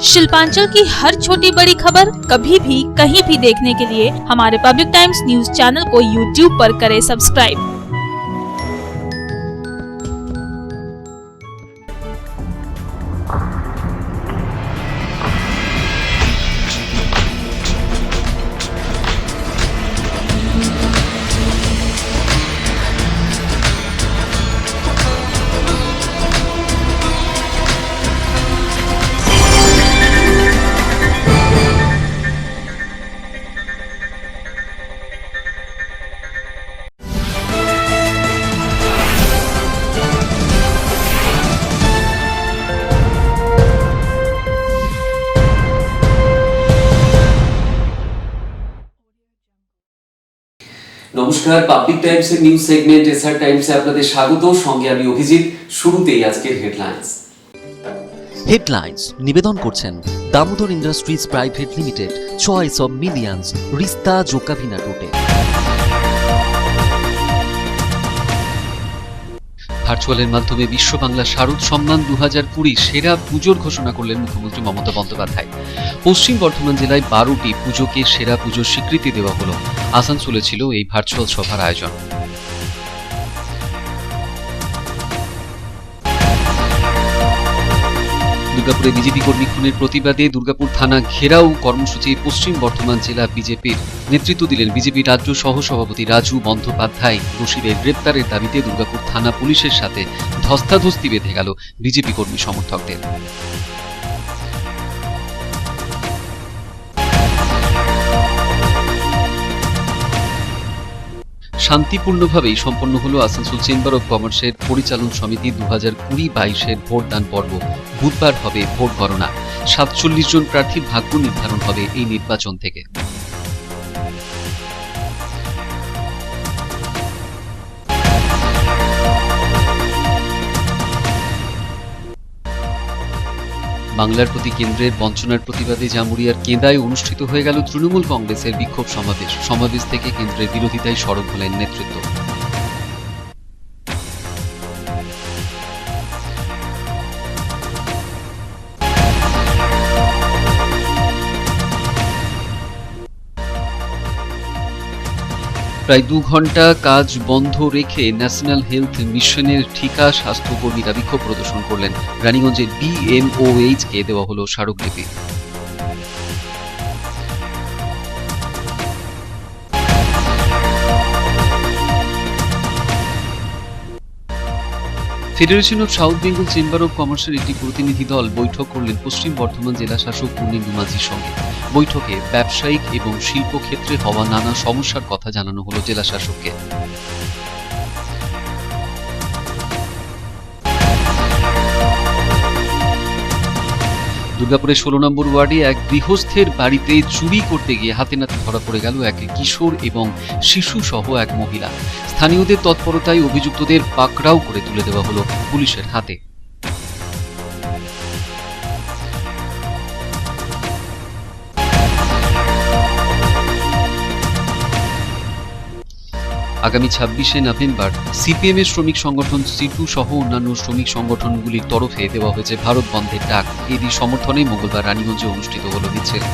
शिल्पांचल की हर छोटी बड़ी खबर कभी भी कहीं भी देखने के लिए हमारे पब्लिक टाइम्स न्यूज चैनल को यूट्यूब पर करें सब्सक्राइब। নমস্কার, পাবলিক টাইমসের নিউজ সেগমেন্ট এসআর টাইমসে আপনাদের স্বাগত। সঙ্গে আমি অভিজিৎ। শুরুতেই আজকের হেডলাইন্স নিবেদন করছেন Damodar industries private limited, choice of millions, রিস্তা জোকাভিনা টোটে। ভার্চুয়ালের মাধ্যমে বিশ্ব বাংলা শারদ সম্মান 2020 সেরা পুজোর ঘোষণা করলেন মুখ্যমন্ত্রী মমতা বন্দ্যোপাধ্যায়। পশ্চিম বর্ধমান জেলায় 12টি পুজোকে সেরা পুজোর স্বীকৃতি দেওয়া হলো। আসানসোলে ছিল এই ভার্চুয়াল সভার আয়োজন। দুর্গাপুরে বিজেপি কর্মী খুনের প্রতিবাদে দুর্গাপুর থানা ঘেরাও কর্মসূচি পশ্চিম বর্ধমান জেলা বিজেপির নেতৃত্ব দিলেন বিজেপি রাজ্য সহসভাপতি রাজু বন্দ্যোপাধ্যায়। দোষীদের গ্রেপ্তারের দাবিতে দুর্গাপুর থানা পুলিশের সাথে ধস্তাধস্তি বেঁধে গেল বিজেপি কর্মী সমর্থকদের। শান্তিপূর্ণভাবেই সম্পন্ন হলো আসানসোল চেম্বার অব কমার্সের পরিচালন সমিতি 2020-22 ভোটদান পর্ব। বুধবার হবে ভোট গণনা। 47 জন প্রার্থীর ভাগ্য নির্ধারণ হবে এই নির্বাচন থেকে। বাংলার প্রতি কেন্দ্রের বঞ্চনার প্রতিবাদে জামুরিয়ার কেন্দায় অনুষ্ঠিত হয়ে গেল তৃণমূল কংগ্রেসের বিক্ষোভ সমাবেশ। সমাবেশ থেকে কেন্দ্রের বিরোধিতায় সরব হলেন নেতৃত্ব। প্রায় 2 ঘন্টা কাজ বন্ধ রেখে ন্যাশনাল হেলথ মিশনের ঠিকা স্বাস্থ্যকর্মীরা বিক্ষোভ প্রদর্শন করলেন। রানীগঞ্জের BMOH কে দেওয়া হলো স্মারকলিপি। Federation of south Bengal chamber of কমার্সের একটি প্রতিনিধি দল বৈঠক করলেন পশ্চিম বর্ধমান জেলা শাসক পূর্ণেন্দু মাঝির সঙ্গে। বৈঠকে ব্যবসায়িক এবং শিল্প ক্ষেত্রে হওয়া নানা সমস্যার কথা জানানো হলো জেলা শাসককে। দুর্গাপুরে 16 নম্বর ওয়ার্ডে এক গৃহস্থের বাড়িতে চুরি করতে গিয়ে হাতে নাতে ধরা পড়ে গেল এক কিশোর এবং শিশু সহ এক মহিলা। স্থানীয়দের তৎপরতায় অভিযুক্তদের পাকড়াও করে তুলে দেওয়া হলো পুলিশের হাতে। আগামী 26শে নভেম্বর সিপিএম এর শ্রমিক সংগঠন সিটু সহ অন্যান্য শ্রমিক সংগঠনগুলির তরফে দেওয়া হয়েছে ভারত বন্ধের ডাক। এরই সমর্থনে মঙ্গলবার রানীগঞ্জে অনুষ্ঠিত হল মিছিল।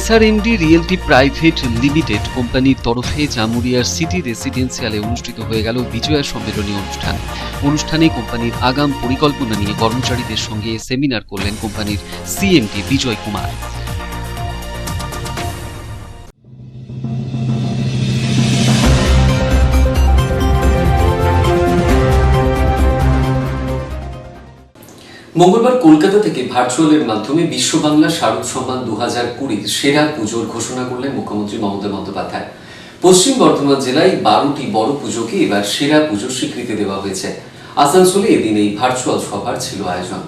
SRMD রিয়েলটি প্রাইভেট লিমিটেড কোম্পানির তরফে জামুরিয়ার সিটি রেসিডেন্সিয়ালে অনুষ্ঠিত হয়ে গেল বিজয়া সম্মেলনী অনুষ্ঠান। অনুষ্ঠানে কোম্পানির আগাম পরিকল্পনা নিয়ে কর্মচারীদের সঙ্গে সেমিনার করলেন কোম্পানির CMD বিজয় কুমার। মঙ্গলবার কলকাতা থেকে ভার্চুয়ালের মাধ্যমে বিশ্ব বাংলা শারদ সম্মান 2020 সেরা পুজোর ঘোষণা করলেন মুখ্যমন্ত্রী মমতা বন্দ্যোপাধ্যায়। পশ্চিম বর্ধমান জেলায় 12টি বড় পুজোকে এবার সেরা পুজোর স্বীকৃতি দেওয়া হয়েছে। আসানসোলে এদিন এই ভার্চুয়াল সভার ছিল আয়োজন।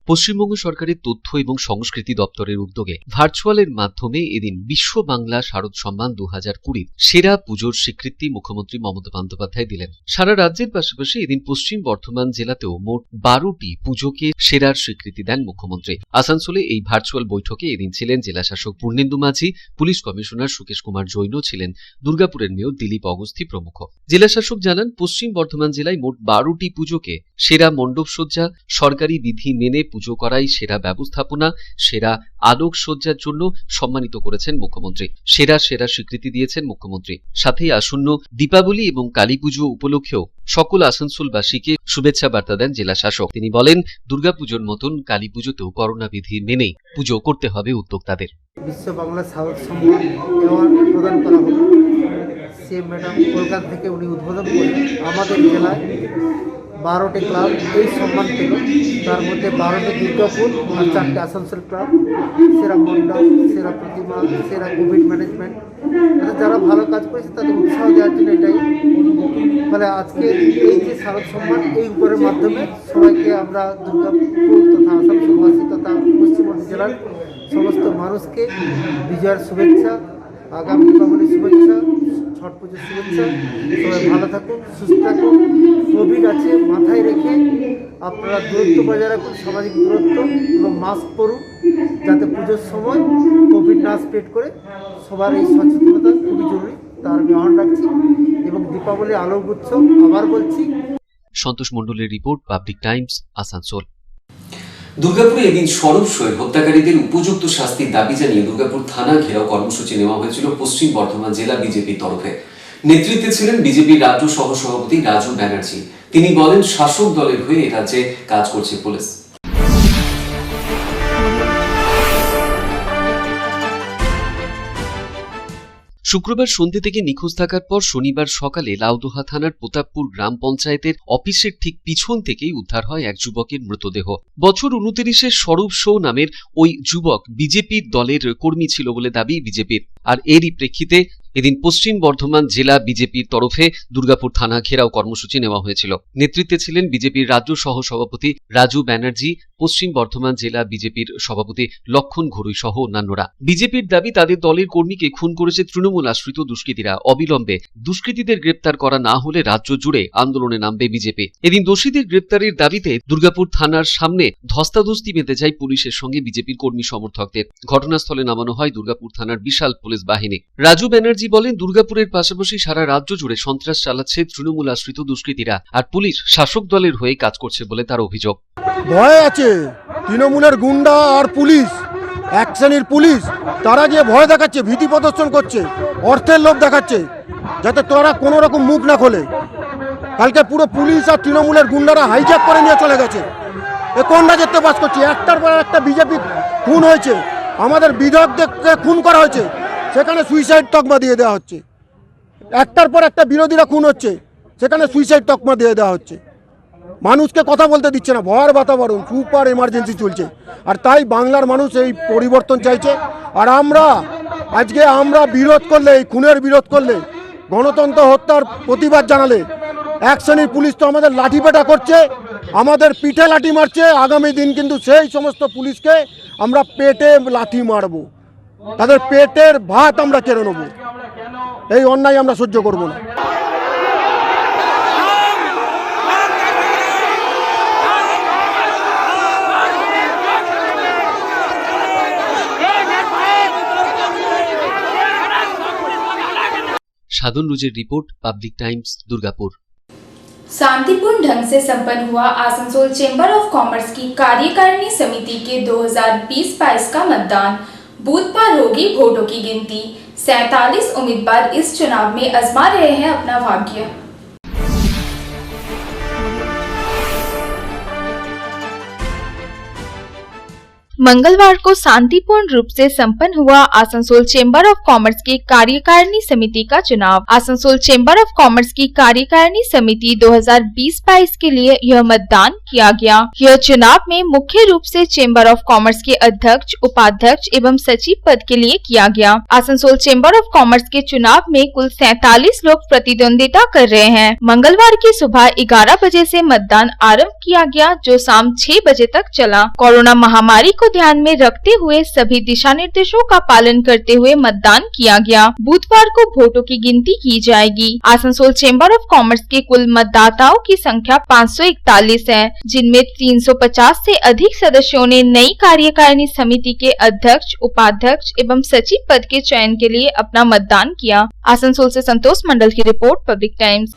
পশ্চিমবঙ্গ সরকারের তথ্য এবং সংস্কৃতি দপ্তরের উদ্যোগে ভার্চুয়ালের মাধ্যমে এদিন বিশ্ব বাংলা শারদ সম্মান 2020 সেরা পুজোর স্বীকৃতি মুখ্যমন্ত্রী মমতা বন্দ্যোপাধ্যায় দিলেন। সারা রাজ্যের পাশাপাশি এদিন পশ্চিম বর্ধমান জেলাতেও মোট 12টি পুজোকে সেরার স্বীকৃতি দেন মুখ্যমন্ত্রী। আসানসোলে এই ভার্চুয়াল বৈঠকে এদিন ছিলেন জেলাশাসক পূর্ণেন্দু মাঝি, পুলিশ কমিশনার সুকেশ কুমার জৈন ছিলেন, দুর্গাপুরের মেয়র দিলীপ অগস্তি প্রমুখ। জেলাশাসক জানান, পশ্চিম বর্ধমান জেলায় মোট 12টি পুজোকে সেরা মণ্ডপসজ্জা, সরকারি বিধি মেনে পুজো করাই সেরা ব্যবস্থাপনা, সেরা আলোকসজ্জার জন্য সম্মানিত করেছেন মুখ্যমন্ত্রী। সেরা স্বীকৃতি দিয়েছেন মুখ্যমন্ত্রী। সাথেই আসন্ন দীপাবলি এবং কালী পুজো উপলক্ষেও সকল আসানসোলবাসীকে শুভেচ্ছা বার্তা দেন জেলা শাসক। তিনি বলেন, দুর্গাপুজোর মতন কালী পুজোতেও করোনা বিধি মেনেই পুজো করতে হবে উদ্যোক্তাদের। বিশ্ব বাংলা শারদ সম্মান অ্যাওয়ার্ড প্রদান করা হলো। সে ম্যাডাম কলকাতা থেকে উনি উদ্বোধন করে আমাদের জেলায় 12টি ক্লাব এই সম্মান পেল। তার মধ্যে 12টি দুর্গাপুর আর 4টি আসানসোল ক্লাব। সেরা মণ্ডপ, সেরা প্রতিমা, সেরা কোভিড ম্যানেজমেন্ট, যারা ভালো কাজ করেছে তাদের উৎসাহ দেওয়ার জন্য এটাই। ফলে আজকে এই যে শারদ সম্মান, এই উপরের মাধ্যমে সবাইকে আমরা দুর্গাপুর তথা আসানসোলবাসী তথা পশ্চিমবঙ্গ জেলার সমস্ত মানুষকে বিজয়ের শুভেচ্ছা, আগামী দীপাবলির শুভেচ্ছা, ছট পুজোর শুভেচ্ছা। সবাই ভালো থাকুন, সুস্থ থাকুন। কোভিড আছে মাথায় রেখে আপনারা দূরত্ব বজায় রাখুন, সামাজিক দূরত্ব এবং মাস্ক পরুন, যাতে পুজোর সময় কোভিড না স্প্রেড করে। সবার এই সচেতনতা খুবই জরুরি, তার আমি আহ্বান রাখছি। এবং দীপাবলি আলোক উৎসব আবার বলছি। সন্তোষ মণ্ডলের রিপোর্ট, পাবলিক টাইমস, আসানসোল। দুর্গাপুরে এদিন সরব সই হত্যাকারীদের উপযুক্ত শাস্তির দাবি জানিয়ে দুর্গাপুর থানা ঘেরাও কর্মসূচি নেওয়া হয়েছিল পশ্চিম বর্ধমান জেলা বিজেপির তরফে। নেতৃত্বে ছিলেন বিজেপির রাজ্য সহসভাপতি রাজু ব্যানার্জি। তিনি বলেন, শাসক দলের হয়ে এ রাজ্যে কাজ করছে পুলিশ। শুক্রবার সন্ধ্যে থেকে নিখোঁজ থাকার পর শনিবার সকালে লাউদোহা থানার প্রতাপপুর গ্রাম পঞ্চায়েতের অফিসের ঠিক পিছন থেকেই উদ্ধার হয় এক যুবকের মৃতদেহ। বছর 29-এর স্বরূপ শো নামের ওই যুবক বিজেপির দলের কর্মী ছিল বলে দাবি বিজেপির। আর এরই প্রেক্ষিতে এদিন পশ্চিম বর্ধমান জেলা বিজেপির তরফে দুর্গাপুর থানা ঘেরাও কর্মসূচি নেওয়া হয়েছিল। নেতৃত্বে ছিলেন বিজেপির রাজ্য সহসভাপতি রাজু ব্যানার্জি, পশ্চিম বর্ধমান জেলা বিজেপির সভাপতি লক্ষণ ঘড়ুই সহ অন্যান্যরা। বিজেপির দাবি, তাদের দলের কর্মীকে খুন করেছে তৃণমূল আশ্রিত দুষ্কৃতীরা। অবিলম্বে দুষ্কৃতীদের গ্রেপ্তার করা না হলে রাজ্য জুড়ে আন্দোলনে নামবে বিজেপি। এদিন দোষীদের গ্রেপ্তারের দাবিতে দুর্গাপুর থানার সামনে ধস্তাধস্তি বেঁধে যায় পুলিশের সঙ্গে বিজেপির কর্মী সমর্থকদের। ঘটনাস্থলে নামানো হয় দুর্গাপুর থানার বিশাল পুলিশ বাহিনী। রাজু ব্যানার্জি বলেন, দুর্গাপুরের পাশাপাশি সারা রাজ্য জুড়ে সন্ত্রাস চালাচ্ছে তৃণমূল আশ্রিত দুষ্কৃতীরা, আর পুলিশ শাসক দলের হয়ে কাজ করছে বলে তার অভিযোগ। ভয় আছে তৃণমূলের গুন্ডা আর পুলিশ, এক শ্রেণীর পুলিশ, তারা যে ভয় দেখাচ্ছে, ভীতি প্রদর্শন করছে, অর্থের লোভ দেখাচ্ছে, যাতে তোরা কোনো রকম মুখ না খোলে। কালকে পুরো পুলিশ আর তৃণমূলের গুন্ডারা হাইজ্যাক করে নিয়ে চলে গেছে। এ কোন রাজ্যে বাস করছে? একটার পর একটা বিজেপি খুন হয়েছে, আমাদের বিধায়কদেরকে খুন করা হয়েছে, সেখানে সুইসাইড তকমা দিয়ে দেওয়া হচ্ছে। একটার পর একটা বিরোধীরা খুন হচ্ছে, সেখানে সুইসাইড তকমা দিয়ে দেওয়া হচ্ছে। মানুষকে কথা বলতে দিচ্ছে না, ভয়ের বাতাবরণ, সুপার এমার্জেন্সি চলছে। আর তাই বাংলার মানুষ এই পরিবর্তন চাইছে। আর আজকে আমরা বিরোধ করলে, এই খুনের বিরোধ করলে, গণতন্ত্র হত্যার প্রতিবাদ জানালে, এক শ্রেণীর পুলিশ তো আমাদের লাঠিপেটা করছে, আমাদের পিঠে লাঠি মারছে। আগামী দিন কিন্তু সেই সমস্ত পুলিশকে আমরা পেটে লাঠি মারবো, তাদের পেটের ভাত আমরা কেড়ে নেব। এই অন্যায় আমরা সহ্য করব না। সাধন রুজের রিপোর্ট, পাবলিক টাইমস, দুর্গাপুর। शांतिपूर्ण ढंग से संपन्न हुआ आसनसोल चेंबर ऑफ कॉमर्स की कार्यकारिणी समिति के 2020-22 का मतदान। बूथ पर होगी वोटों की गिनती। 47 उम्मीदवार इस चुनाव में आजमा रहे हैं अपना भाग्य। मंगलवार को शांतिपूर्ण रूप से संपन्न हुआ आसनसोल चेंबर ऑफ कॉमर्स की कार्यकारिणी समिति का चुनाव। आसनसोल चेंबर ऑफ कॉमर्स की कार्यकारिणी समिति 2020-22 के लिए यह मतदान किया गया। यह चुनाव में मुख्य रूप से चेंबर ऑफ कॉमर्स के अध्यक्ष, उपाध्यक्ष एवं सचिव पद के लिए किया गया। आसनसोल चेंबर ऑफ कॉमर्स के चुनाव में कुल 47 लोग प्रतिद्वंदिता कर रहे हैं। मंगलवार की सुबह 11 बजे से मतदान आरंभ किया गया, जो शाम 6 बजे तक चला। कोरोना महामारी को ध्यान में रखते हुए सभी दिशा निर्देशों का पालन करते हुए मतदान किया गया। बुधवार को वोटों की गिनती की जाएगी। आसनसोल चेंबर ऑफ कॉमर्स के कुल मतदाताओं की संख्या 541 है, जिनमें 350 से अधिक सदस्यों ने नई कार्यकारिणी समिति के अध्यक्ष, उपाध्यक्ष एवं सचिव पद के चयन के लिए अपना मतदान किया। आसनसोल से संतोष मंडल की रिपोर्ट, पब्लिक टाइम्स।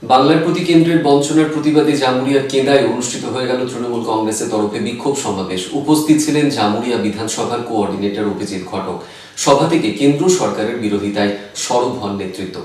বাংলার প্রতি কেন্দ্রের বঞ্চনার প্রতিবাদে জামুরিয়ার কেদায় অনুষ্ঠিত হয়ে গেল তৃণমূল কংগ্রেসের তরফে বিক্ষোভ সমাবেশ। উপস্থিত ছিলেন জামুরিয়া বিধানসভার কোঅর্ডিনেটর অভিজিৎ ঘটক। সভা থেকে কেন্দ্র সরকারের বিরোধিতায় সরব হন নেতৃত্ব।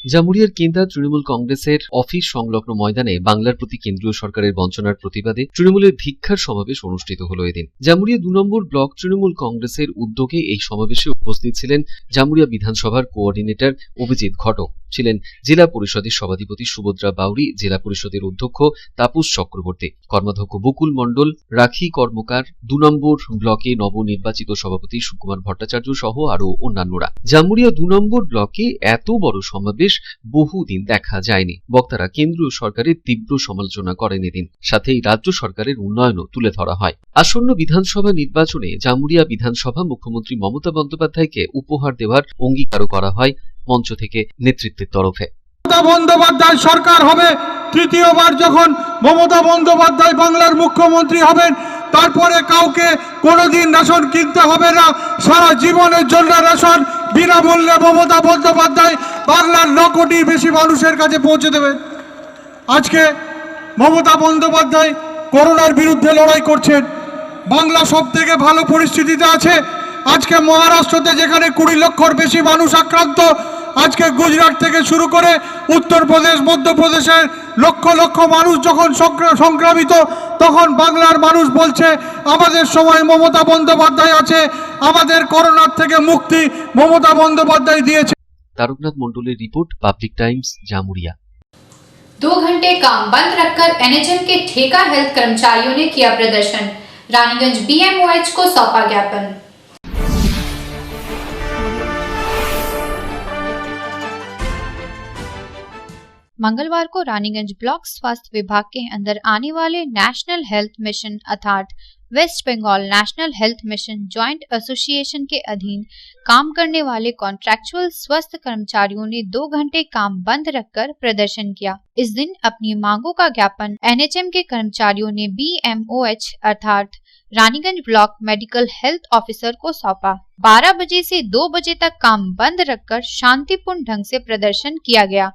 জামুরিয়ার কেন্দা তৃণমূল কংগ্রেসের অফিস সংলগ্ন ময়দানে বাংলার প্রতি কেন্দ্রীয় সরকারের বঞ্চনার প্রতিবাদে তৃণমূলের ধিক্কার সমাবেশ অনুষ্ঠিত হল এদিন। জামুরিয়া 2 নম্বর ব্লক তৃণমূল কংগ্রেসের উদ্যোগে এই সমাবেশে উপস্থিত ছিলেন জামুরিয়া বিধানসভার কোঅর্ডিনেটর অভিজিৎ ঘটক, ছিলেন জেলা পরিষদের সভাধিপতি সুভদ্রা বাউরি, জেলা পরিষদের অধ্যক্ষ তাপস চক্রবর্তী, কর্মাধ্যক্ষ বকুল মণ্ডল, রাখি কর্মকার, 2 নম্বর ব্লকে নবনির্বাচিত সভাপতি সুকুমার ভট্টাচার্য সহ আরো অন্যান্যরা। জামুরিয়া 2 নম্বর ব্লকে এত বড় সমাবেশ বহুদিন দেখা যায়নি। বক্তারা কেন্দ্রীয় সরকারের তীব্র সমালোচনা করেন এদিন, সাথেই রাজ্য সরকারের উন্নয়নও তুলে ধরা হয়। আসন্ন বিধানসভা নির্বাচনে জামুরিয়া বিধানসভা মুখ্যমন্ত্রী মমতা বন্দ্যোপাধ্যায়কে উপহার দেওয়ার অঙ্গীকারও করা হয় মঞ্চ থেকে নেতৃত্বের তরফে। মমতা বন্দ্যোপাধ্যায় সরকার হবে, তৃতীয়বার যখন মমতা বন্দ্যোপাধ্যায় বাংলার মুখ্যমন্ত্রী হবেন, তারপরে কাউকে কোনোদিন রেশন কিনতে হবে না, সারা জীবনের জন্য রেশন বিনামূল্যে মমতা বন্দ্যোপাধ্যায় বাংলার 9 কোটির বেশি মানুষের কাছে পৌঁছে দেবেন। আজকে মমতা বন্দ্যোপাধ্যায় করোনার বিরুদ্ধে লড়াই করছেন। বাংলা সব থেকে ভালো পরিস্থিতিতে আছে। আজকে মহারাষ্ট্রতে যেখানে 20 লক্ষর বেশি মানুষ আক্রান্ত, আজকে গুজরাট থেকে শুরু করে উত্তরপ্রদেশ, মধ্যপ্রদেশের লক্ষ লক্ষ মানুষ যখন সংক্রামিত, তখন বাংলার মানুষ বলছে আমাদের সময় মমতা বন্দ্যোপাধ্যায় আছে, আমাদের করোনার থেকে মুক্তি মমতা বন্দ্যোপাধ্যায় দিয়েছে। তারকনাথ মণ্ডলের রিপোর্ট, পাবলিক টাইমস, জামুরিয়া। 2 घंटे काम बंद रखकर एनएचएम के ठेका हेल्थ कर्मचारियों ने किया प्रदर्शन। रानीगंज बीएमओएच को सौंपा ज्ञापन। मंगलवार को रानीगंज ब्लॉक स्वास्थ्य विभाग के अंदर आने वाले नेशनल हेल्थ मिशन अर्थात West Bengal National Health Mission joint association के अधीन काम करने वाले कॉन्ट्रैक्चुअल स्वास्थ्य कर्मचारियों ने 2 घंटे काम बंद रखकर प्रदर्शन किया। इस दिन अपनी मांगों का ज्ञापन एनएचएम के कर्मचारियों ने बीएमओएच अर्थात Raniganj block medical health officer को सौंपा। 12 बजे से 2 बजे तक काम बंद रखकर शांतिपूर्ण ढंग से प्रदर्शन किया गया।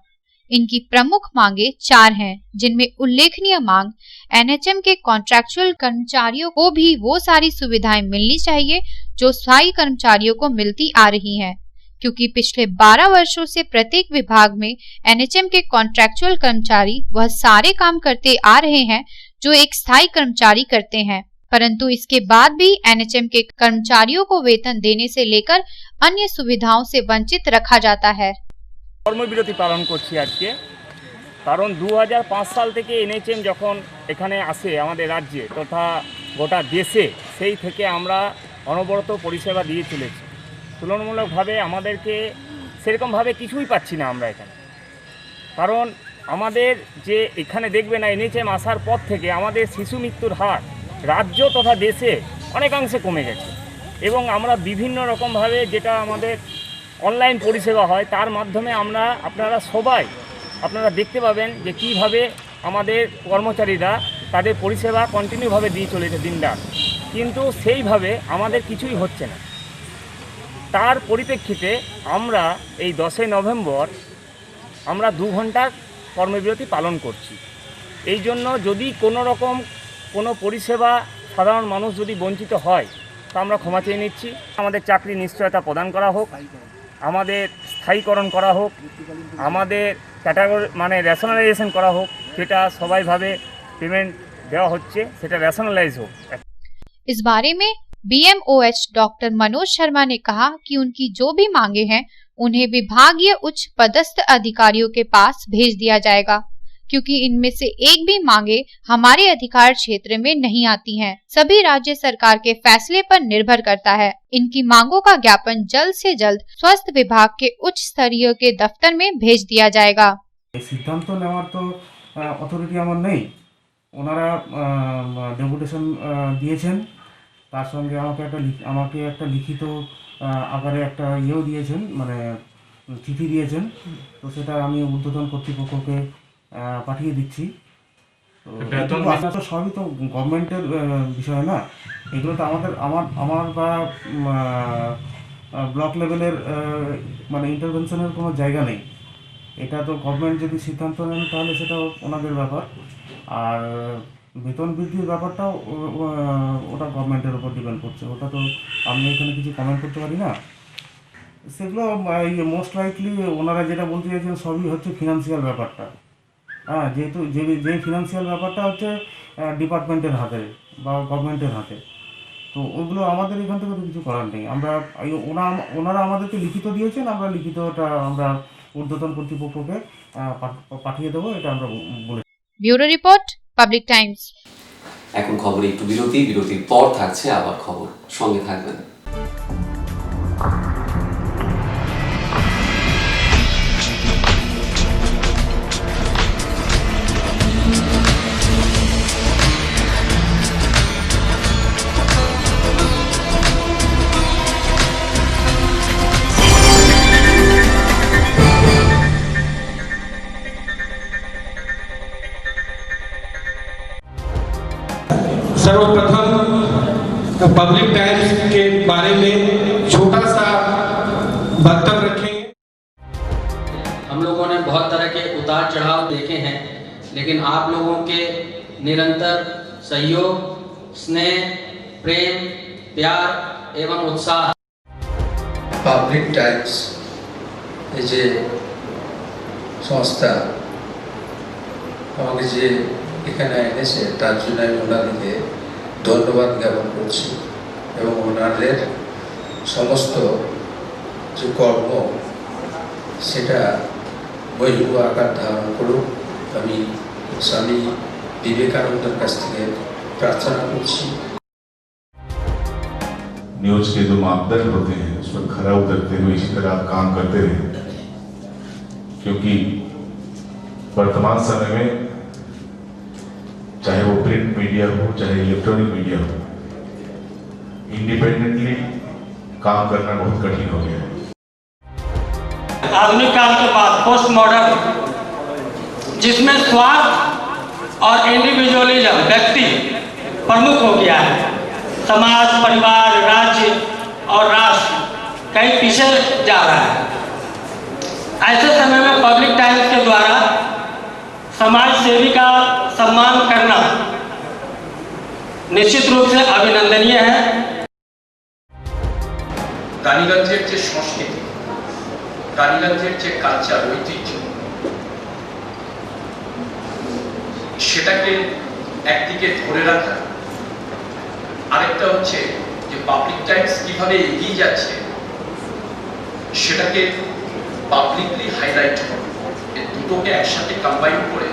इनकी प्रमुख मांगे 4 हैं, जिनमें उल्लेखनीय मांग एनएचएम के कॉन्ट्रैक्चुअल कर्मचारियों को भी वो सारी सुविधाएं मिलनी चाहिए जो स्थायी कर्मचारियों को मिलती आ रही हैं, क्योंकि पिछले 12 वर्षों से प्रत्येक विभाग में एनएचएम के कॉन्ट्रैक्चुअल कर्मचारी वह सारे काम करते आ रहे हैं जो एक स्थायी कर्मचारी करते हैं, परंतु इसके बाद भी एनएचएम के कर्मचारियों को वेतन देने से लेकर अन्य सुविधाओं से वंचित रखा जाता है। কর্মবিরতি পালন করছি আজকে, কারণ 2005 সাল থেকে এনএচএম যখন এখানে আসে আমাদের রাজ্যে তথা গোটা দেশে, সেই থেকে আমরা অনবরত পরিষেবা দিয়ে চলেছি। তুলনামূলকভাবে আমাদেরকে সেরকমভাবে কিছুই পাচ্ছি না আমরা এখানে, কারণ আমাদের যে এখানে দেখবে না এনএচএম আসার পর থেকে আমাদের শিশু মৃত্যুর হার রাজ্য তথা দেশে অনেকাংশে কমে গেছে, এবং আমরা বিভিন্ন রকমভাবে যেটা আমাদের অনলাইন পরিষেবা হয় তার মাধ্যমে আপনারা দেখতে পাবেন যে কীভাবে আমাদের কর্মচারীরা তাদের পরিষেবা কন্টিনিউভাবে দিয়ে চলেছে দিনরাত, কিন্তু সেইভাবে আমাদের কিছুই হচ্ছে না। তার পরিপ্রেক্ষিতে আমরা এই 10 নভেম্বর আমরা 2 ঘন্টার কর্মবিরতি পালন করছি। এই জন্য যদি কোনো পরিষেবা সাধারণ মানুষ যদি বঞ্চিত হয় তা আমরা ক্ষমা চেয়ে নিচ্ছি। আমাদের চাকরি নিশ্চয়তা প্রদান করা হোক, আমাদের স্থায়ীকরণ করা হোক, আমাদের ক্যাটাগরি রেশনালাইজেশন করা হোক, যেটা সবাইভাবে পেমেন্ট দেওয়া হচ্ছে সেটা রেশনালাইজ হোক। इस बारे में BMOH डॉक्टर मनोज शर्मा ने कहा कि उनकी जो भी मांगे हैं उन्हें विभागीय उच्च पदस्थ अधिकारियों के पास भेज दिया जाएगा, क्योंकि इनमें से एक भी मांगे हमारे अधिकार क्षेत्र में नहीं आती हैं। सभी राज्य सरकार के फैसले पर निर्भर करता है। इनकी मांगों का ज्ञापन जल्द से जल्द स्वास्थ्य विभाग के उच्च स्तरीय के दफ्तर में भेज दिया जाएगा। सिद्धांत नेওয়ার তো অথরিটি আমার নেই, ওনারা ডেপুটেশন দিয়েছেন, তার সঙ্গে আমাকে একটা লিখিত আকারে একটা ইয়েও দিয়েছেন, মানে চিঠি দিয়েছেন। তো সেটা আমি ঊর্ধ্বতন কর্তৃপক্ষকে পাঠিয়ে দিচ্ছি। তো আপনার সবই তো গভর্নমেন্টের বিষয় না, এগুলো তো আমার বা ব্লক লেভেলের মানে ইন্টারভেনশনের কোনো জায়গা নেই। এটা তো গভর্নমেন্ট যদি সিদ্ধান্ত নেন তাহলে সেটা ওনাদের ব্যাপার। আর বেতন বৃদ্ধির ব্যাপারটাও ওটা গভর্নমেন্টের উপর ডিপেন্ড করছে, ওটা তো আমি এখানে কিছু কমেন্ট করতে পারি না। সেগুলো মোস্ট লাইকলি ওনারা যেটা বলতে চাইছেন সবই হচ্ছে ফিনান্সিয়াল ব্যাপারটা। হ্যাঁ, যেহেতু যে ফিনান্সিয়াল ব্যাপারটা হচ্ছে ডিপার্টমেন্টের হাতে বা গভর্নমেন্টের হাতে, তো ওগুলো আমাদের এখান থেকে তো কিছু করার নেই। আমরা ওনারা আমাদেরকে লিখিত দিয়েছেন, আমরা লিখিতটা আমরা ঊর্ধ্বতন কর্তৃপক্ষকে পাঠিয়ে দেবো, এটা আমরা বলে। Bureau report, Public Times. এখন খবরে একটু বিরতির পর থাকছে আবার খবর, সঙ্গে থাকবেন। सर्वप्रथम पब्लिक टाइम्स के बारे में छोटा सा वक्तव्य रखेंगे। हम लोगों ने बहुत तरह के उतार चढ़ाव देखे हैं, लेकिन आप लोगों के निरंतर सहयोग, स्नेह, प्रेम, प्यार एवं उत्साह পাবলিক টাইমস এই যে সংস্থা আমাকে যে এখানে এনেছে তার জন্য আমি ওনাদেরকে ধন্যবাদ জ্ঞাপন করছি এবং ওনাদের সমস্ত যে কর্ম সেটা বহির্ভূত আকার ধারণ করুক আমি স্বামী বিবেকানন্দের কাছ থেকে প্রার্থনা করছি। न्यूज के जो मापदंड होते हैं उस पर खरा उतरते हुए इसी तरह आप काम करते रहे, क्योंकि वर्तमान समय में चाहे वो प्रिंट मीडिया हो चाहे इलेक्ट्रॉनिक मीडिया हो, इंडिपेंडेंटली काम करना बहुत कठिन हो गया है। आधुनिक काल के बाद पोस्ट मॉडर्न, जिसमें स्वार्थ और इंडिविजुअलिज्म व्यक्ति प्रमुख हो गया है, समाज, परिवार, राज्य और राष्ट्र कहीं पीछे जा रहा है। ऐसे समय में पब्लिक टाइम्स के द्वारा समाज सेवी का सम्मान करना निश्चित रूप से अभिनंदनीय है। রানীগঞ্জের যে সংস্কৃতি, রানীগঞ্জের যে কালচার, ঐতিহ্য, সেটাকে একদিকে ধরে রাখা, আরেকটা হচ্ছে যে পাবলিক টাইমস কিভাবে এগিয়ে যাচ্ছে সেটাকে পাবলিকলি হাইলাইট করা, এই দুটোকে একসাথে কম্বাইন করে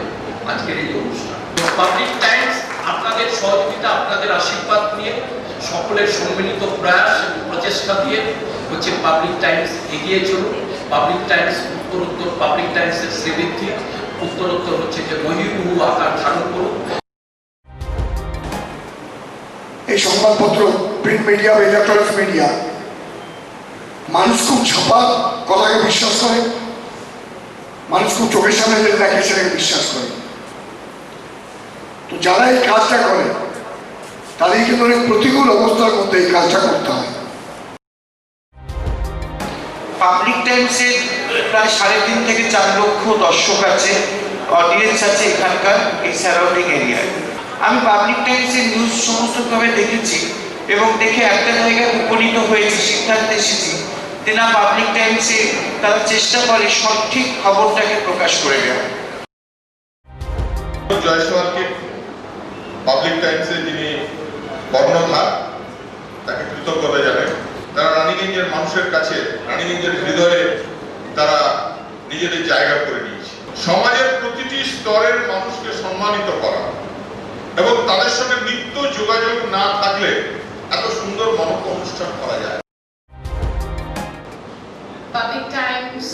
আজকের এই অনুষ্ঠান। পাবলিক টাইমস আপনাদের সহযোগিতা, আপনাদের আশীর্বাদ নিয়ে, সকলের সম্মিলিত প্রয়াস এবং প্রচেষ্টা দিয়ে হচ্ছে পাবলিক টাইমস এগিয়ে চলুন। পাবলিক টাইমস উত্তরোত্তর, পাবলিক টাইমসের শ্রীবৃদ্ধি উত্তরোত্তর হচ্ছে যে বহির্ভূ আকার ধারণ করুন। এই সংবাদপত্র, প্রিন্ট মিডিয়া বা ইলেকট্রনিক্স মিডিয়া, মানুষ খুব ছাপা কথাকে বিশ্বাস করে, মানুষ খুব চোখের সামনে যেটা দেখে সেটাকে বিশ্বাস করে। তো যারা এই কাজটা করে তাদের কিন্তু অনেক প্রতিকূল অবস্থার মধ্যে এই কাজটা করতে হয়। পাবলিক টাইমসে প্রায় 3.5 থেকে 4 লক্ষ দর্শক আছে, অডিয়েন্স আছে এখানকার এই সারাউন্ডিং এরিয়ায়। আমি পাবলিক টাইমসের নিউজ সমস্তভাবে দেখেছি এবং দেখে একটা জায়গায় উপনীত হয়েছি, সিদ্ধান্তে এসেছি যে না, পাবলিক টাইমসে তারা চেষ্টা করে সঠিক খবরটাকে প্রকাশ করে দেওয়া। জয়সওয়ালকে পাবলিক টাইমসে যিনি কর্ণধার তাকে কৃতজ্ঞতা জানাই। তারা রানীগঞ্জের মানুষের কাছে, রানীগঞ্জের হৃদয়ে তারা নিজেদের জায়গা করে নিয়েছে। সমাজের প্রতিটি স্তরের মানুষকে সম্মানিত করা এবং তাদের সঙ্গে নিত্য যোগাযোগ না থাকলে এত সুন্দর মনজ্ঞ অনুষ্ঠান করা যায়। Public Times,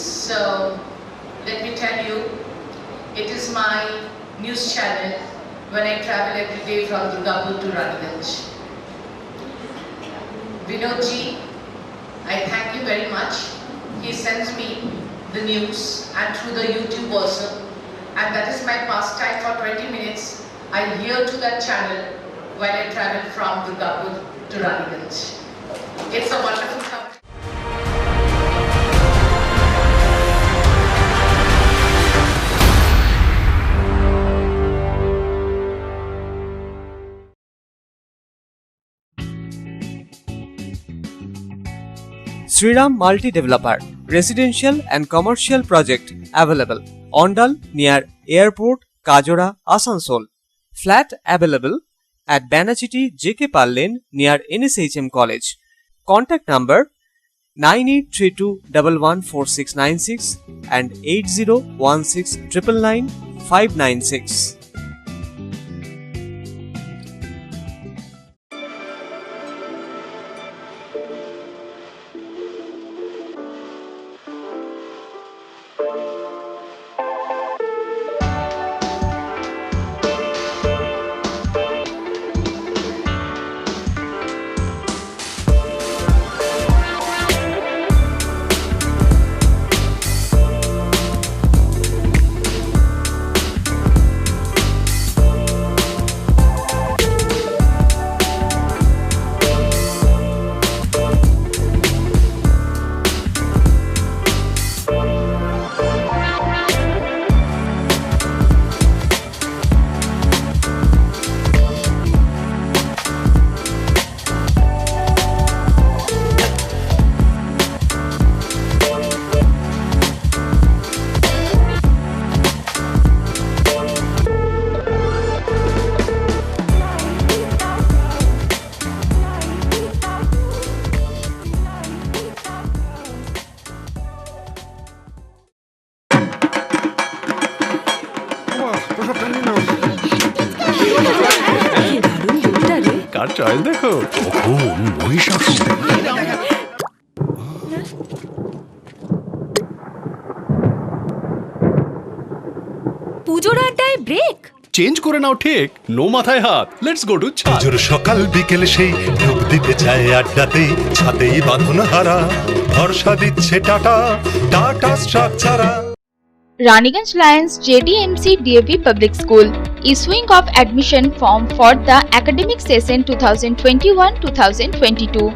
let me tell you, it is my news channel when I travel every day from Durgapur to Raniganj. Vinodji, I thank you very much. He sends me the news and through the YouTube also, and that is my pastime for 20 minutes. I hear to that channel when I travel from Durgapur to Raniganj. It's a wonderful company. Sriram Multi Developer, Residential and Commercial Project available. Ondal near Airport, Kajora, Asansol. Flat available at Banachiti JK Pal Lane near NSHM College. Contact number 9832114696 and 8016999596. Car choice দেখো, মহিষাসুর। পুজোর আড্ডায় break change করে নাও ঠিক, no মাথায় হাত। Let's go to ছাদ। পুজোর সকাল বিকেল সেই ঢুক দিতে চায় আড্ডাতে, ছাদেই বাঁধন হারা ভরসা দিচ্ছে Tata, Tata Structura. Raniganj Lions JDMC DAV Public School, issuing of admission form for the academic session 2021-2022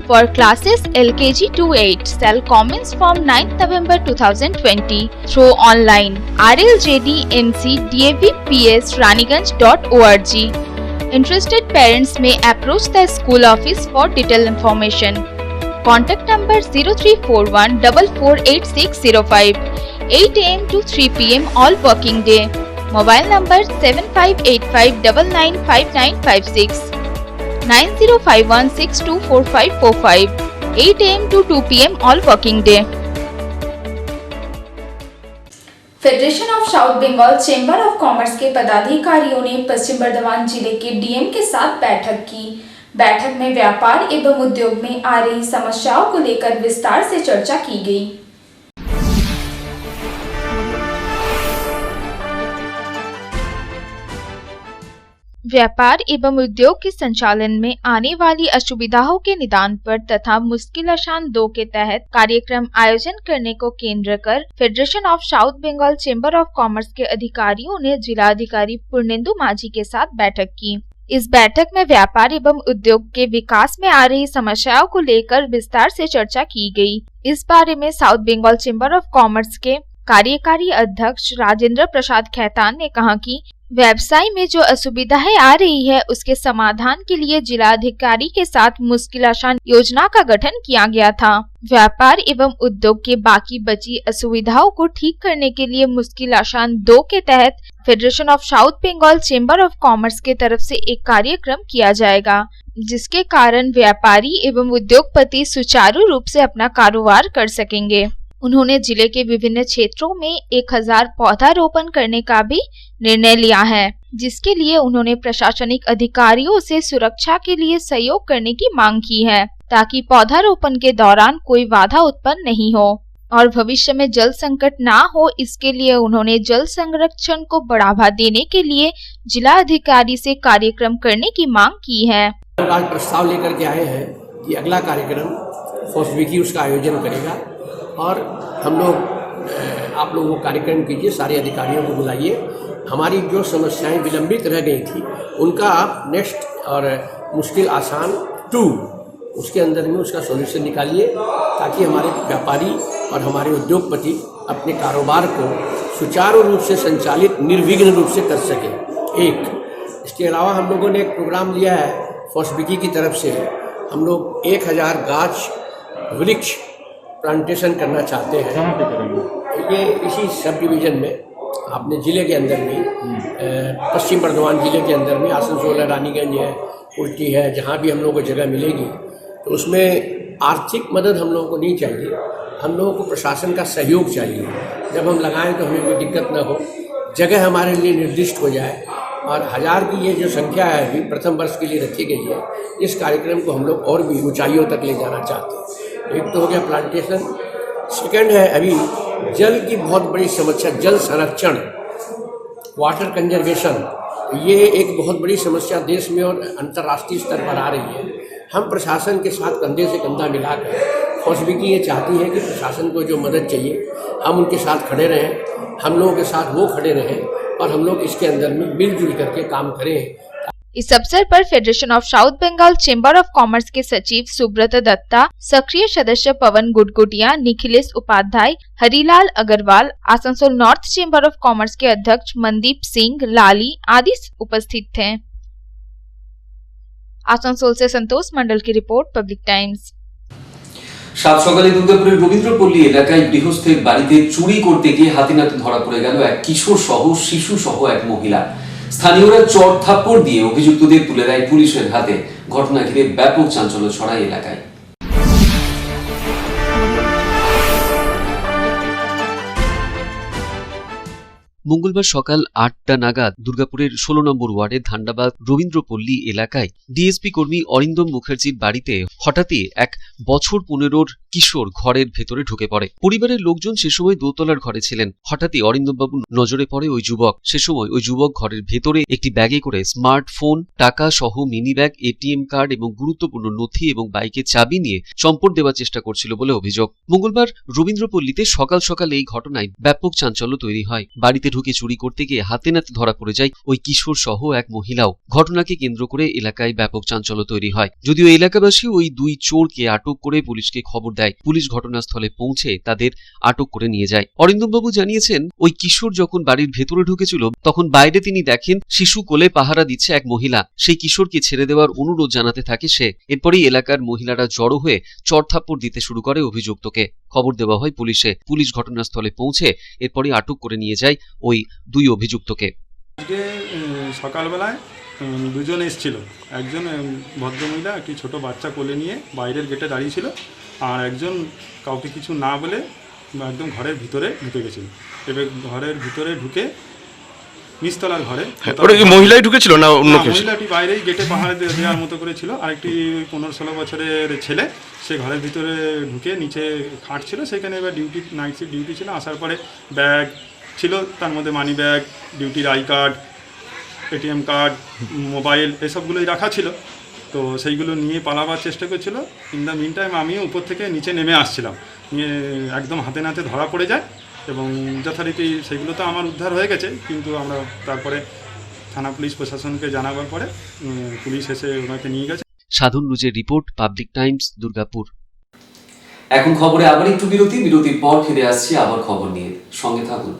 for classes LKG to 8 shall commence from 9th November 2020 through online rljdmcdavps.raniganj.org. Interested parents may approach the school office for detailed information. Contact number 0341 448605. 8 AM to 3 PM all working day. Mobile number 7585995956 9051624545. 8 AM to 2 PM all working day. Federation of South Bengal chamber of commerce के पदाधिकारियों ने पश्चिम बर्धमान जिले के DM के साथ बैठक की। बैठक में व्यापार एवं उद्योग में आ रही समस्याओं को लेकर विस्तार से चर्चा की गई। व्यापार एवं उद्योग के संचालन में आने वाली असुविधाओं के निदान पर तथा मुश्किल आसान 2 के तहत कार्यक्रम आयोजन करने को केंद्र कर Federation of South Bengal chamber of commerce के अधिकारियों ने जिलाधिकारी पूर्णेंदु माझी के साथ बैठक की। इस बैठक में व्यापार एवं उद्योग के विकास में आ रही समस्याओं को लेकर विस्तार से चर्चा की गई। इस बारे में South Bengal chamber of commerce के कार्यकारी अध्यक्ष राजेंद्र प्रसाद खैतान ने कहा कि व्यवसाय में जो असुविधाएं आ रही है उसके समाधान के लिए जिलाधिकारी के साथ मुश्किल आसान योजना का गठन किया गया था। व्यापार एवं उद्योग के बाकी बची असुविधाओं को ठीक करने के लिए मुश्किल आसान 2 के तहत Federation of South Bengal chamber of commerce के तरफ से एक कार्यक्रम किया जाएगा। जिसके कारण व्यापारी एवं उद्योगपति सुचारू रूप से अपना कारोबार कर सकेंगे। उन्होंने जिले के विभिन्न क्षेत्रों में 1000 पौधारोपण करने का भी निर्णय लिया है, जिसके लिए उन्होंने प्रशासनिक अधिकारियों से सुरक्षा के लिए सहयोग करने की मांग की है, ताकि पौधारोपण के दौरान कोई बाधा उत्पन्न नहीं हो और भविष्य में जल संकट ना हो। इसके लिए उन्होंने जल संरक्षण को बढ़ावा देने के लिए जिला अधिकारी से कार्यक्रम करने की मांग की है। आज प्रस्ताव लेकर के आए हैं कि अगला कार्यक्रम फॉस्बिकी उसका आयोजन करेगा और हम लोग आप लोग वो कार्यक्रम कीजिए, सारे अधिकारियों को बुलाइए, हमारी जो समस्याएं विलंबित रह गई थी उनका आप नेक्स्ट और मुश्किल आसान 2 उसके अंदर में उसका सॉल्यूशन निकालिए, ताकि हमारे व्यापारी और हमारे उद्योगपति अपने कारोबार को सुचारू रूप से संचालित निर्विघ्न रूप से कर सकें। एक इसके अलावा हम लोगों ने एक प्रोग्राम लिया है फॉस्बिकी की तरफ से, हम लोग 1000 गाछ वृक्ष प्लांटेशन करना चाहते हैं। ये इसी सब डिवीज़न में अपने ज़िले के अंदर में पश्चिम बर्धमान ज़िले के अंदर में आसनसोल है, रानीगंज है, कुर्टी है, जहाँ भी हम लोगों को जगह मिलेगी तो उसमें आर्थिक मदद हम लोगों को नहीं चाहिए, हम लोगों को प्रशासन का सहयोग चाहिए। जब हम लगाएं तो हमें कोई दिक्कत ना हो, जगह हमारे लिए निर्दिष्ट हो जाए और 1000 की ये जो संख्या है अभी प्रथम वर्ष के लिए रखी गई है, इस कार्यक्रम को हम लोग और भी ऊंचाइयों तक ले जाना चाहते हैं। एक तो हो गया प्लांटेशन, सेकंड है अभी जल की बहुत बड़ी समस्या, जल संरक्षण, वाटर कंजर्वेशन, ये एक बहुत बड़ी समस्या देश में और अंतर्राष्ट्रीय स्तर पर आ रही है। हम प्रशासन के साथ कंधे से कंधा मिलाकर फॉस्बिकी ये चाहती है कि प्रशासन को जो मदद चाहिए हम उनके साथ खड़े रहें, हम लोगों के साथ वो खड़े रहें और हम लोग इसके अंदर में मिलजुल करके काम करें। इस अवसर पर federation of South Bengal chamber of commerce के सचिव सुब्रत दत्ता, सक्रिय सदस्य Pawan Gudgutia, Nikhilesh Upadhyay, Harilal Agarwal, Asansol north chamber of commerce के अध्यक्ष मनदीप सिंह लाली आदि उपस्थित थे। आसनसोल से संतोष मंडल की रिपोर्ट, पब्लिक टाइम्स। সাত সকালে দুর্গাপুরের রবীন্দ্রপল্লী এলাকায় গৃহস্থের বাড়িতে চুরি করতে গিয়ে হাতে ধরা পড়ে গেল এক কিশোর সহ শিশু সহ এক মহিলা। স্থানীয়রা চড় থাপ্পড় দিয়ে অভিযুক্তদের তুলে দেয় পুলিশের হাতে। ঘটনা ঘিরে ব্যাপক চাঞ্চল্য ছড়ায় এলাকায়। মঙ্গলবার সকাল ৮টা নাগাদ দুর্গাপুরের ১৬ নম্বর ওয়ার্ডের ধান্ডাবাদ রবীন্দ্রপল্লী এলাকায় ডিএসপি কর্মী অরিন্দম মুখার্জির বাড়িতে হঠাৎই এক বছর ১৫-র কিশোর ঘরের ভেতরে ঢুকে পড়ে। পরিবারের লোকজন সে সময় দোতলার ঘরে ছিলেন। হঠাৎই অরিন্দমবাবু নজরে পড়ে ওই যুবক। সে সময় ওই যুবক ঘরের ভেতরে একটি ব্যাগে করে স্মার্টফোন, টাকা সহ মিনি ব্যাগ, এটিএম কার্ড এবং গুরুত্বপূর্ণ নথি এবং বাইকের চাবি নিয়ে চম্পট দেওয়ার চেষ্টা করছিল বলে অভিযোগ। মঙ্গলবার রবীন্দ্রপল্লীতে সকাল সকাল এই ঘটনায় ব্যাপক চাঞ্চল্য তৈরি হয়। বাড়িতে ঢুকে চুরি করতে গিয়ে হাতে নাতে ধরা পড়ে যায় ওই কিশোর সহ এক মহিলাও। ঘটনাকে কেন্দ্র করে এলাকায় ব্যাপক চাঞ্চল্য তৈরি হয়। যদিও এলাকাবাসী ওই দুই চোরকে আটক করে পুলিশকে খবর দেয়। পুলিশ ঘটনাস্থলে পৌঁছে তাদের আটক করে নিয়ে যায়। অরিন্দমবাবু জানিয়েছেন, ওই কিশোর যখন বাড়ির ভেতরে ঢুকেছিল তখন বাইরে তিনি দেখেন শিশু কোলে পাহারা দিচ্ছে এক মহিলা। সেই কিশোরকে ছেড়ে দেওয়ার অনুরোধ জানাতে থাকে সে। এরপরেই এলাকার মহিলারা জড়ো হয়ে চড়থাপ্পড় দিতে শুরু করে অভিযুক্তকে। খবর দেওয়া হয় পুলিশে। পুলিশ ঘটনাস্থলে পৌঁছে এরপরই আটক করে নিয়ে যায় ওই দুই অভিযুক্তকে। আজকে সকালবেলায় দুজন এসেছিল, একজন ভদ্রমহিলা একটি ছোট বাচ্চা কোলে নিয়ে বাইরের গেটে দাঁড়িয়ে ছিল, আর একজন কাউকে কিছু না বলে একদম ঘরের ভিতরে ঢুকে গেছিল। এবার ঘরের ভিতরে ঢুকে নিচতলার ঘরে মহিলাই ঢুকেছিল না অন্য কেউ? মহিলাটি বাইরেই গেটে পাহাড়ে দেওয়ার মতো করে ছিল, আর একটি 15-16 বছরের ছেলে সে ঘরের ভিতরে ঢুকে নিচে খাট ছিল, সেখানে এবার ডিউটি নাইট শিফট ডিউটি ছিল। আসার পরে ব্যাগ ছিল, তার মধ্যে মানি ব্যাগ, ডিউটির I card, ATM card, mobile এসবগুলোই রাখা ছিল। তো সেইগুলো নিয়ে পালাবার চেষ্টা করছিল। ইন দ্য মিন টাইম আমিও উপর থেকে নিচে নেমে আসছিলাম, নিয়ে একদম হাতে নাতে ধরা পড়ে যায় এবং যথারীতি সেগুলো তো আমার উদ্ধার হয়ে গেছে, কিন্তু আমরা তারপরে থানা পুলিশ প্রশাসনকে জানাবার পরে পুলিশ এসে ওনাকে নিয়ে গেছে। সাধন রুজের রিপোর্ট, পাবলিক টাইমস, দুর্গাপুর। এখন খবরে আবার একটু বিরতির পর ফিরে আসছি আবার খবর নিয়ে, সঙ্গে থাকুন।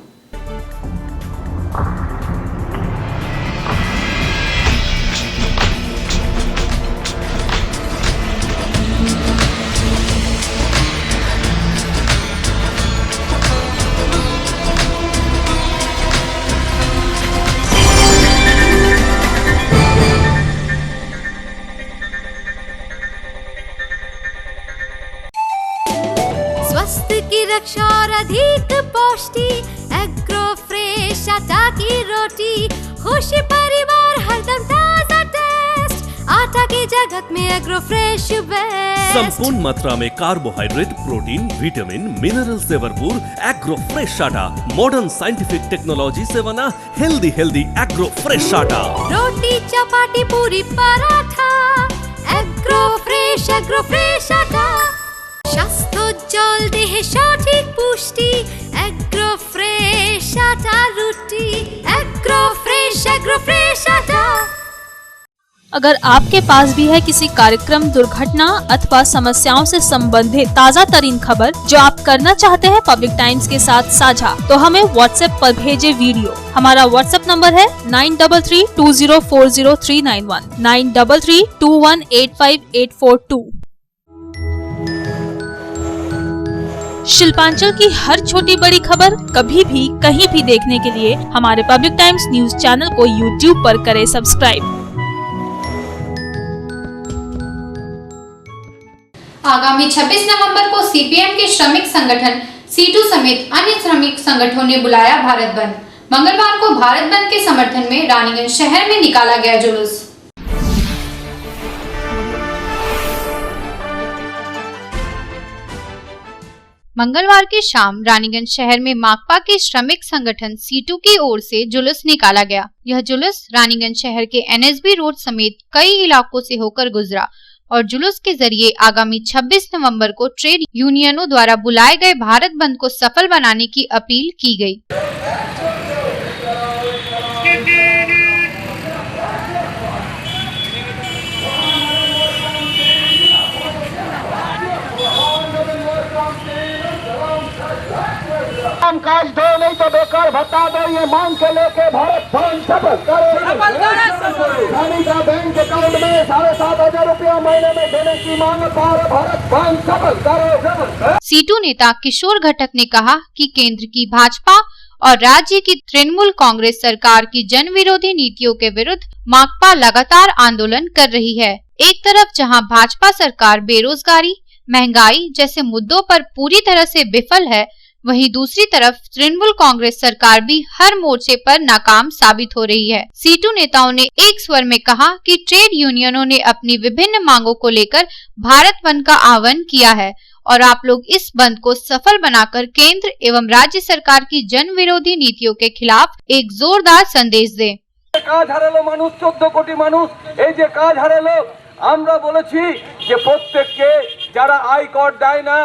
रक्षा और अधिक पौष्टि, एग्रो फ्रेश आटा की रोटी, खुशी परिवार हरदम ताजा टेस्ट, आटा की जगत में एग्रो फ्रेश बेस्ट। संपूर्ण मात्रा में कार्बोहाइड्रेट, प्रोटीन, विटामिन, मिनरल से भरपूर एग्रो फ्रेश आटा, मॉडर्न साइंटिफिक टेक्नोलॉजी से बना हेल्दी एग्रो फ्रेश आटा। रोटी चपाटी पूरी पराठा, एग्रो फ्रेश आटा। স্বাস্থ্যোজ্জ্বল দেহে সঠিক পুষ্টি, এগ্রো ফ্রেশ আটা রুটি, এগ্রো ফ্রেশ আটা। अगर आपके पास भी है किसी कार्यक्रम, दुर्घटना अथवा समस्याओं से संबंधित ताज़ा तरीन खबर जो आप करना चाहते हैं पब्लिक टाइम्स के साथ साझा, तो हमें व्हाट्सएप पर भेजे वीडियो। हमारा व्हाट्सएप नंबर है 9332040391, 9332185842। शिल्पांचल की हर छोटी बड़ी खबर कभी भी कहीं भी देखने के लिए हमारे पब्लिक टाइम्स न्यूज चैनल को यूट्यूब पर करें सब्सक्राइब। आगामी 26 नवंबर को सीपीएम के श्रमिक संगठन सीटू समेत अन्य श्रमिक संगठनों ने बुलाया भारत बंद। मंगलवार को भारत बंद के समर्थन में रानीगंज शहर में निकाला गया जुलूस। मंगलवार की शाम रानीगंज शहर में माकपा के श्रमिक संगठन सीटू की ओर से जुलूस निकाला गया। यह जुलूस रानीगंज शहर के एनएसबी रोड समेत कई इलाकों से होकर गुजरा और जुलूस के जरिए आगामी 26 नवंबर को ट्रेड यूनियनों द्वारा बुलाए गए भारत बंद को सफल बनाने की अपील की गई। काज दो नहीं तो बेकार भत्ता दो, ये मांग के लेके भारत बंद सफल करो। बैंक अकाउंट में 7,500 रुपया महीने में देने की मांग पर भारत बंद सफल करो। सीटू नेता किशोर घटक ने कहा कि केंद्र की भाजपा और राज्य की तृणमूल कांग्रेस सरकार की जन विरोधी नीतियों के विरुद्ध माकपा लगातार आंदोलन कर रही है। एक तरफ जहां भाजपा सरकार बेरोजगारी, महंगाई जैसे मुद्दों पर पूरी तरह से विफल है, वहीं दूसरी तरफ तृणमूल कांग्रेस सरकार भी हर मोर्चे पर नाकाम साबित हो रही है। सीटू नेताओं ने एक स्वर में कहा कि ट्रेड यूनियनों ने अपनी विभिन्न मांगों को लेकर भारत बंद का आह्वान किया है और आप लोग इस बंद को सफल बनाकर केंद्र एवं राज्य सरकार की जन विरोधी नीतियों के खिलाफ एक जोरदार संदेश दें। কাজ হারালো মানুষ, 14 কোটি মানুষ, এই যে কাজ হারালো, আমরা বলেছি যে প্রত্যেককে যারা আয় কর দেয় না,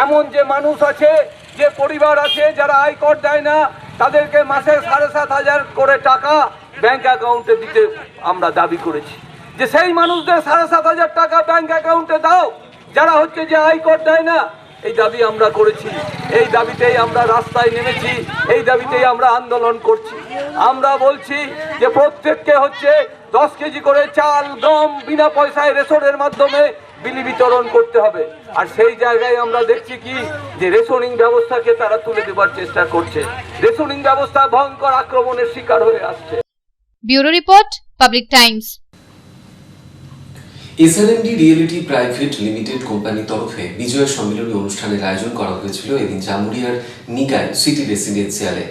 এমন যে মানুষ আছে, যে পরিবার আছে যারা আয় কর দেয় না, তাদেরকে মাসে 7,500 করে টাকা ব্যাংক অ্যাকাউন্টে দিতে আমরা দাবি করেছি যে সেই মানুষদের 7,500 টাকা ব্যাংক অ্যাকাউন্টে দাও যারা হচ্ছে যে আয় কর দেয় না। এই দাবি আমরা করেছি, এই দাবিতেই আমরা রাস্তায় নেমেছি, এই দাবিতেই আমরা আন্দোলন করছি। আমরা বলছি যে প্রত্যেককে হচ্ছে 10 কেজি করে চাল, গম বিনা পয়সায় রেশনের মাধ্যমে বিলি বিতরণ করতে হবে। আর সেই জায়গায় আমরা দেখছি কি যে রেশনিং ব্যবস্থাকে তারা তুলে দেওয়ার চেষ্টা করছে, রেশনিং ব্যবস্থা ভয়ঙ্কর আক্রমণের শিকার হয়ে আসছে। Bureau report, Public Times. SRMD reality private limited কোম্পানির তরফে বিজয় সম্মেলনী অনুষ্ঠানের আয়োজন করা হয়েছিল এদিন জামুরিয়ার নিগাই সিটি রেসিডেন্সিয়ালে।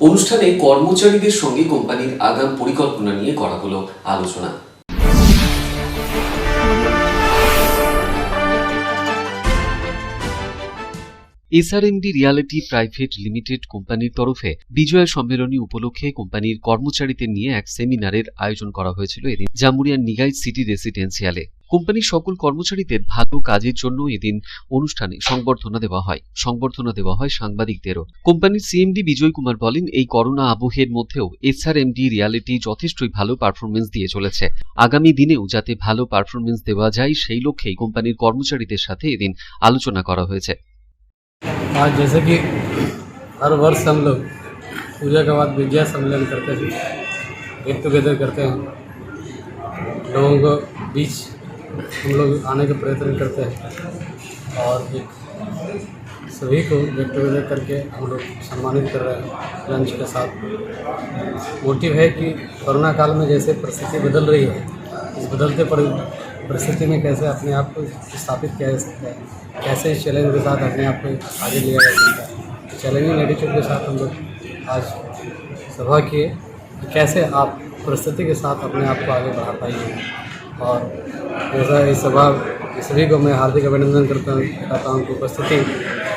অনুষ্ঠানে কর্মচারীদের সঙ্গে কোম্পানির আগাম পরিকল্পনা নিয়ে করা হলো আলোচনা। এসআরএমডি রিয়ালিটি প্রাইভেট লিমিটেড কোম্পানির তরফে বিজয় সম্মেলনী উপলক্ষে কোম্পানির কর্মচারীদের নিয়ে এক সেমিনারের আয়োজন করা হয়েছিল এদিন জামুরিয়ার নিগাই সিটি রেসিডেন্সিয়ালে। কোম্পানির সকল কর্মচারীদের ভালো কাজের জন্য এদিন অনুষ্ঠানে সংবর্ধনা দেওয়া হয় সাংবাদিকদেরও। কোম্পানির সিএমডি বিজয় কুমার বলেন, এই করোনা আবহের মধ্যেও এসআরএমডি রিয়ালিটি যথেষ্টই ভালো পারফরমেন্স দিয়ে চলেছে। আগামী দিনেও যাতে ভালো পারফরমেন্স দেওয়া যায় সেই লক্ষ্যেই কোম্পানির কর্মচারীদের সাথে এদিন আলোচনা করা হয়েছে। आज जैसे कि हर वर्ष हम लोग पूजा के बाद विजय सम्मेलन करते हैं, गेट टुगेदर करते हैं, लोगों को बीच हम लोग आने का प्रयत्न करते हैं और एक सभी को गेट टुगेदर करके हम लोग सम्मानित कर रहे हैं लंच के साथ। मोटिव है कि कोरोना काल में जैसे परिस्थिति बदल रही है, इस बदलते परिस्थिति में कैसे अपने आप को स्थापित किया जा सकता है, कैसे इस चैलेंज के साथ अपने आप को आगे लिया जा सकता है। चैलेंजिंग एटीट्यूड के साथ हम लोग आज सभा किए, कैसे आप परिस्थिति के साथ अपने आप को आगे बढ़ा पाइए। और जैसा इस सभा सभी को मैं हार्दिक अभिनंदन करता हूँ कि उपस्थिति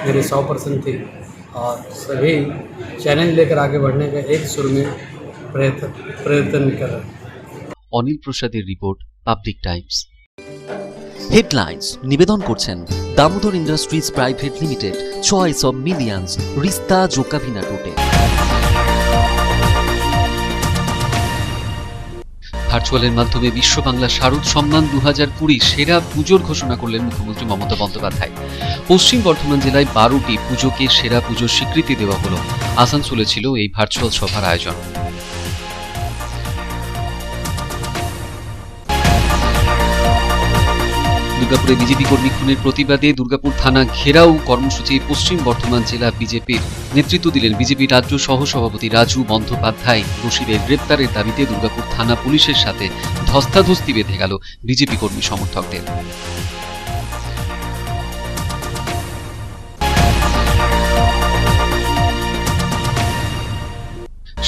मेरी 100% थी और सभी चैलेंज लेकर आगे बढ़ने का एक सुर में प्रयत्न कर रहे हैं। অনিল প্রসাদের রিপোর্ট, পাবলিক টাইমস। হেডলাইন্স নিবেদন করছেন Damodar industries private limited, choice of millions, রিস্তা জোকাভিনা টোটে। ভার্চুয়ালের মাধ্যমে বিশ্ব বাংলা শারদ সম্মান 2020 সেরা পুজোর ঘোষণা করলেন মুখ্যমন্ত্রী মমতা বন্দ্যোপাধ্যায়। পশ্চিম বর্ধমান জেলায় 12টি পুজোকে সেরা পুজোর স্বীকৃতি দেওয়া হলো। আসানসোলে ছিল এই ভার্চুয়াল সভার আয়োজন। দুর্গাপুরে বিজেপি কর্মী খুনের প্রতিবাদে দুর্গাপুর থানা ঘেরাও কর্মসূচি পশ্চিম বর্ধমান জেলা বিজেপির। নেতৃত্ব দিলেন বিজেপি রাজ্য সহসভাপতি রাজু বন্দ্যোপাধ্যায়। দোষীদের গ্রেপ্তারের দাবিতে দুর্গাপুর থানা পুলিশের সাথে ধস্তাধস্তি বেঁধে গেল বিজেপি কর্মী সমর্থকদের।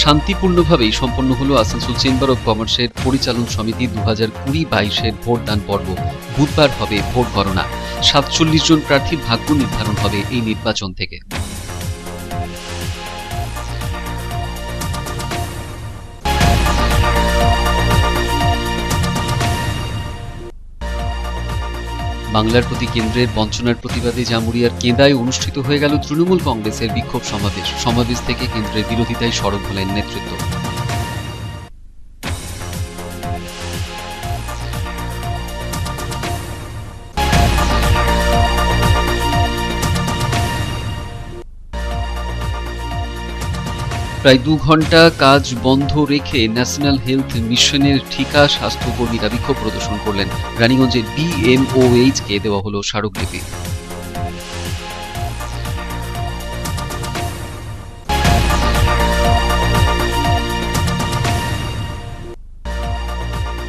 শান্তিপূর্ণভাবেই সম্পন্ন হলো আসানসোল চেম্বার অব কমার্সের পরিচালন সমিতি 2020-22 ভোটদান পর্ব। বুধবার হবে ভোট গণনা। 47 জন প্রার্থীর ভাগ্য নির্ধারণ হবে এই নির্বাচন থেকে। বাংলার প্রতি কেন্দ্রের বঞ্চনার প্রতিবাদে জামুরিয়ার কেন্দায় অনুষ্ঠিত হয়ে গেল তৃণমূল কংগ্রেসের বিক্ষোভ সমাবেশ। সমাবেশ থেকে কেন্দ্রের বিরোধিতায় সরব হলেন নেতৃত্ব। প্রায় 2 ঘন্টা কাজ বন্ধ রেখে ন্যাশনাল হেলথ মিশনের ঠিকা স্বাস্থ্যকর্মীরা বিক্ষোভ প্রদর্শন করলেন। রানীগঞ্জের BMOH কে দেওয়া হলো স্মারকলিপি।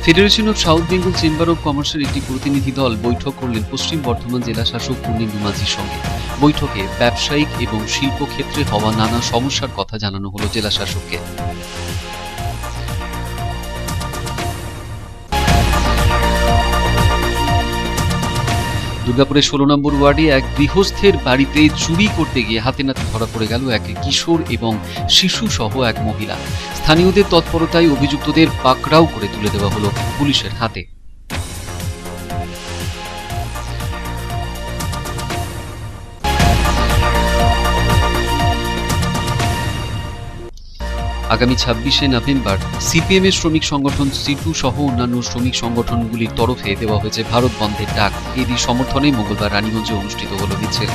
Federation of south Bengal chamber of কমার্সের একটি প্রতিনিধি দল বৈঠক করলেন পশ্চিম বর্ধমান জেলা শাসক পূর্ণেন্দু মাঝির সঙ্গে। বৈঠকে ব্যবসায়িক এবং শিল্প ক্ষেত্রে হওয়া নানা সমস্যার কথা জানানো হলো জেলা শাসককে। দুর্গাপুরের 16 নম্বর ওয়ার্ডে এক গৃহস্থের বাড়িতে চুরি করতে গিয়ে হাতে নাতে ধরা পড়ে গেল এক কিশোর এবং শিশু সহ এক মহিলা। স্থানীয়দের তৎপরতায় অভিযুক্তদের পাকড়াও করে তুলে দেওয়া হলো পুলিশের হাতে। আগামী 26শে নভেম্বর সিপিএম এর শ্রমিক সংগঠন সিটু সহ অন্যান্য শ্রমিক সংগঠনগুলির তরফে দেওয়া হয়েছে ভারত বন্ধের ডাক। এরই সমর্থনে মঙ্গলবার রানীগঞ্জে অনুষ্ঠিত হল মিছিল।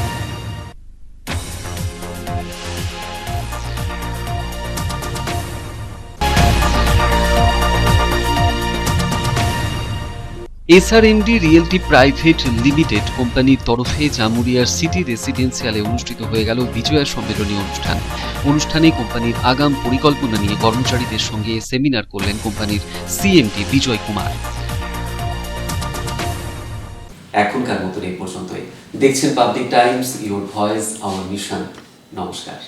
SRMD রিয়েলটি প্রাইভেট লিমিটেড কোম্পানির তরফে জামুরিয়ার সিটি রেসিডেন্সিয়ালে অনুষ্ঠিত হয়ে গেল বিজয়া সম্মেলনী অনুষ্ঠান। অনুষ্ঠানে কোম্পানির আগাম পরিকল্পনা নিয়ে কর্মচারীদের সঙ্গে সেমিনার করলেন কোম্পানির CMD বিজয় কুমার। এখনকার মতো এই পর্যন্তই। দেখছেন public Times, your voice hour mission. নমস্কার।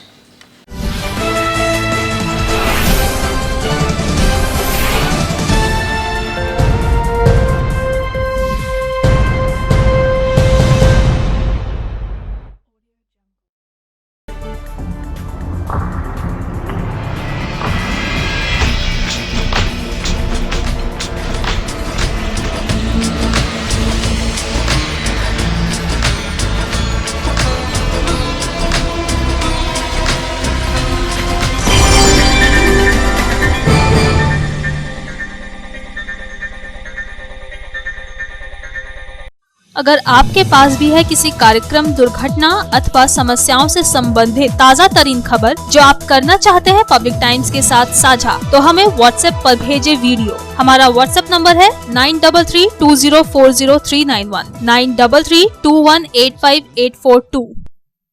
अगर आपके पास भी है किसी कार्यक्रम, दुर्घटना अथवा समस्याओं से संबंधित ताज़ा तरीन खबर जो आप करना चाहते हैं पब्लिक टाइम्स के साथ साझा, तो हमें व्हाट्सएप पर भेजे वीडियो। हमारा व्हाट्सएप नंबर है 9332040391 9332185842।